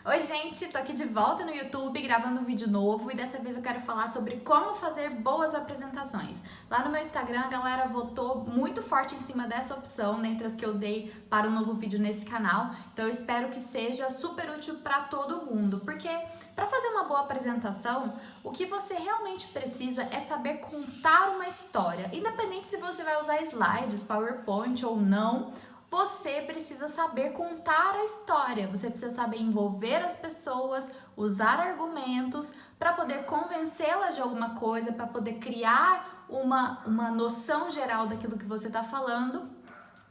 Oi gente, tô aqui de volta no YouTube gravando um vídeo novo e dessa vez eu quero falar sobre como fazer boas apresentações. Lá no meu Instagram a galera votou muito forte em cima dessa opção, dentre as que eu dei para o novo vídeo nesse canal, então eu espero que seja super útil para todo mundo, porque para fazer uma boa apresentação, o que você realmente precisa é saber contar uma história, independente se você vai usar slides, PowerPoint ou não. Você precisa saber contar a história, você precisa saber envolver as pessoas, usar argumentos para poder convencê-las de alguma coisa, para poder criar uma noção geral daquilo que você está falando,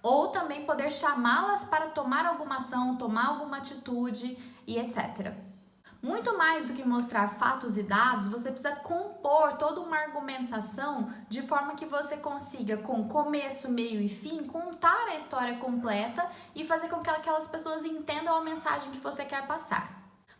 ou também poder chamá-las para tomar alguma ação, tomar alguma atitude e etc. Muito mais do que mostrar fatos e dados, você precisa compor toda uma argumentação de forma que você consiga, com começo, meio e fim, contar a história completa e fazer com que aquelas pessoas entendam a mensagem que você quer passar.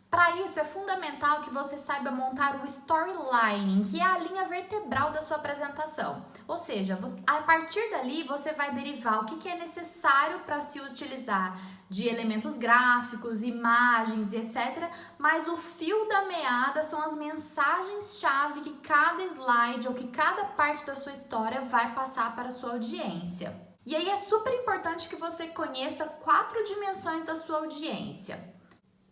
Para isso, é fundamental que você saiba montar o storyline, que é a linha vertebral da sua apresentação. Ou seja, a partir dali você vai derivar o que é necessário para se utilizar de elementos gráficos, imagens e etc. Mas o fio da meada são as mensagens-chave que cada slide ou que cada parte da sua história vai passar para a sua audiência. E aí é super importante que você conheça 4 dimensões da sua audiência.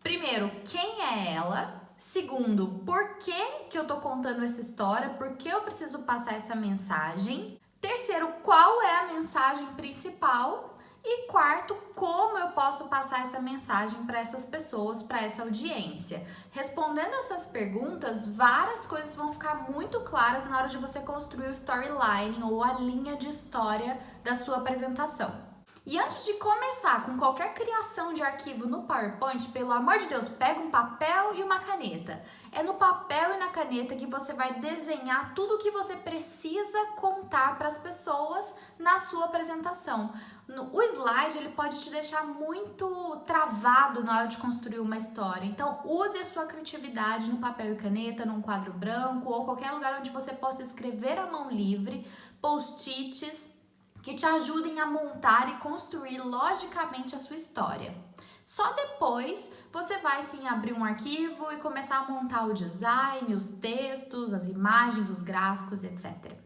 Primeiro, quem é ela? Segundo, por que eu tô contando essa história? Por que eu preciso passar essa mensagem? Terceiro, qual é a mensagem principal? E quarto, como eu posso passar essa mensagem para essas pessoas, para essa audiência? Respondendo essas perguntas, várias coisas vão ficar muito claras na hora de você construir o storyline ou a linha de história da sua apresentação. E antes de começar com qualquer criação de arquivo no PowerPoint, pelo amor de Deus, pega um papel e uma caneta. É no papel e na caneta que você vai desenhar tudo o que você precisa contar para as pessoas na sua apresentação. O slide ele pode te deixar muito travado na hora de construir uma história. Então use a sua criatividade no papel e caneta, num quadro branco ou qualquer lugar onde você possa escrever à mão livre, post-its, que te ajudem a montar e construir logicamente a sua história. Só depois você vai sim abrir um arquivo e começar a montar o design, os textos, as imagens, os gráficos, etc.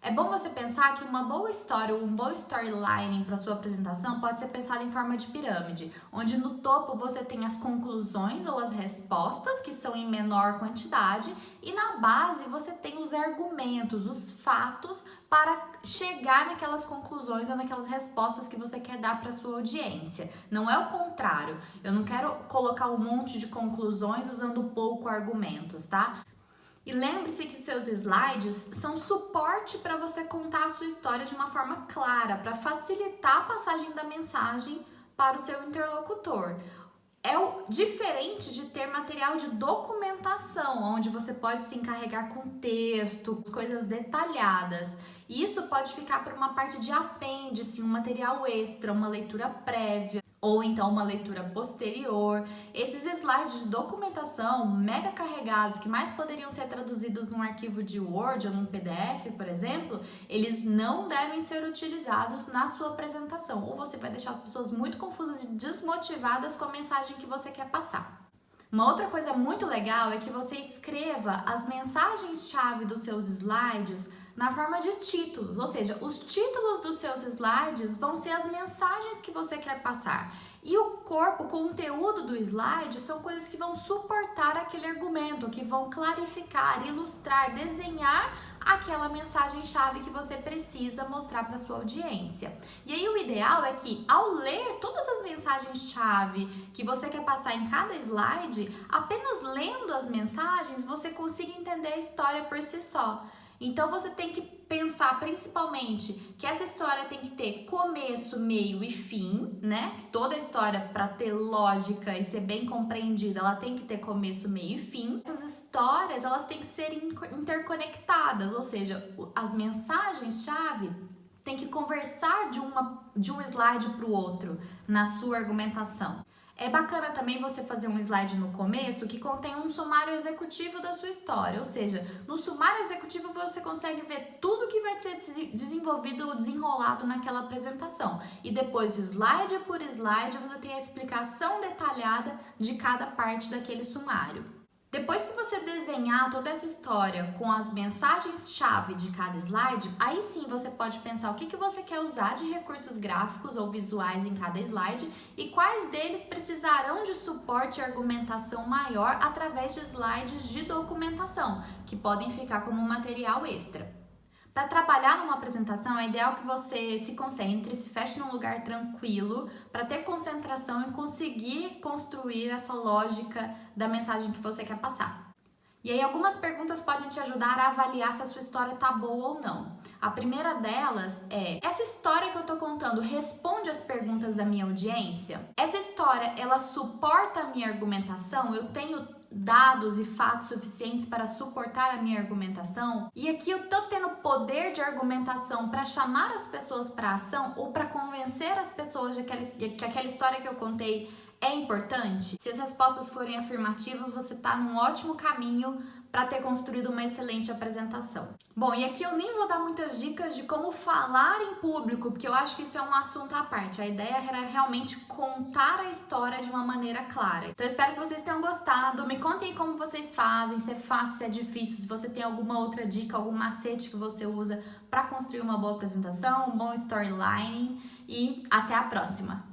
É bom você pensar que uma boa história ou um bom storyline para sua apresentação pode ser pensada em forma de pirâmide, onde no topo você tem as conclusões ou as respostas, que são em menor quantidade, e na base você tem os argumentos, os fatos para chegar naquelas conclusões ou naquelas respostas que você quer dar para sua audiência. Não é o contrário. Eu não quero colocar um monte de conclusões usando pouco argumentos, tá? E lembre-se que os seus slides são suporte para você contar a sua história de uma forma clara, para facilitar a passagem da mensagem para o seu interlocutor. É diferente de ter material de documentação, onde você pode se encarregar com texto, coisas detalhadas. Isso pode ficar para uma parte de apêndice, um material extra, uma leitura prévia, ou então uma leitura posterior. Esses slides de documentação mega carregados, que mais poderiam ser traduzidos num arquivo de Word ou num PDF, por exemplo, eles não devem ser utilizados na sua apresentação, ou você vai deixar as pessoas muito confusas e desmotivadas com a mensagem que você quer passar. Uma outra coisa muito legal é que você escreva as mensagens-chave dos seus slides na forma de títulos, ou seja, os títulos dos seus slides vão ser as mensagens que você quer passar. E o corpo, o conteúdo do slide são coisas que vão suportar aquele argumento, que vão clarificar, ilustrar, desenhar aquela mensagem-chave que você precisa mostrar para sua audiência. E aí o ideal é que ao ler todas as mensagens-chave que você quer passar em cada slide, apenas lendo as mensagens, você consiga entender a história por si só. Então você tem que pensar principalmente que essa história tem que ter começo, meio e fim, né? Que toda história, para ter lógica e ser bem compreendida, ela tem que ter começo, meio e fim. Essas histórias, elas têm que ser interconectadas, ou seja, as mensagens-chave têm que conversar de um slide para o outro na sua argumentação. É bacana também você fazer um slide no começo que contém um sumário executivo da sua história, ou seja, no sumário executivo você consegue ver tudo que vai ser desenvolvido ou desenrolado naquela apresentação. E depois, slide por slide, você tem a explicação detalhada de cada parte daquele sumário. Depois que você desenhar toda essa história com as mensagens-chave de cada slide, aí sim você pode pensar o que você quer usar de recursos gráficos ou visuais em cada slide e quais deles precisarão de suporte e argumentação maior através de slides de documentação, que podem ficar como material extra. Para trabalhar numa apresentação, é ideal que você se concentre, se feche num lugar tranquilo, para ter concentração e conseguir construir essa lógica da mensagem que você quer passar. E aí algumas perguntas podem te ajudar a avaliar se a sua história tá boa ou não. A primeira delas é: essa história que eu tô contando responde às perguntas da minha audiência? Essa história, ela suporta a minha argumentação? Eu tenho dados e fatos suficientes para suportar a minha argumentação? E aqui eu tô tendo poder de argumentação para chamar as pessoas para ação ou para convencer as pessoas de que aquela história que eu contei é importante? Se as respostas forem afirmativas, você está num ótimo caminho para ter construído uma excelente apresentação. Bom, e aqui eu nem vou dar muitas dicas de como falar em público, porque eu acho que isso é um assunto à parte. A ideia era realmente contar a história de uma maneira clara. Então eu espero que vocês tenham gostado. Me contem aí como vocês fazem, se é fácil, se é difícil, se você tem alguma outra dica, algum macete que você usa para construir uma boa apresentação, um bom storyline. E até a próxima!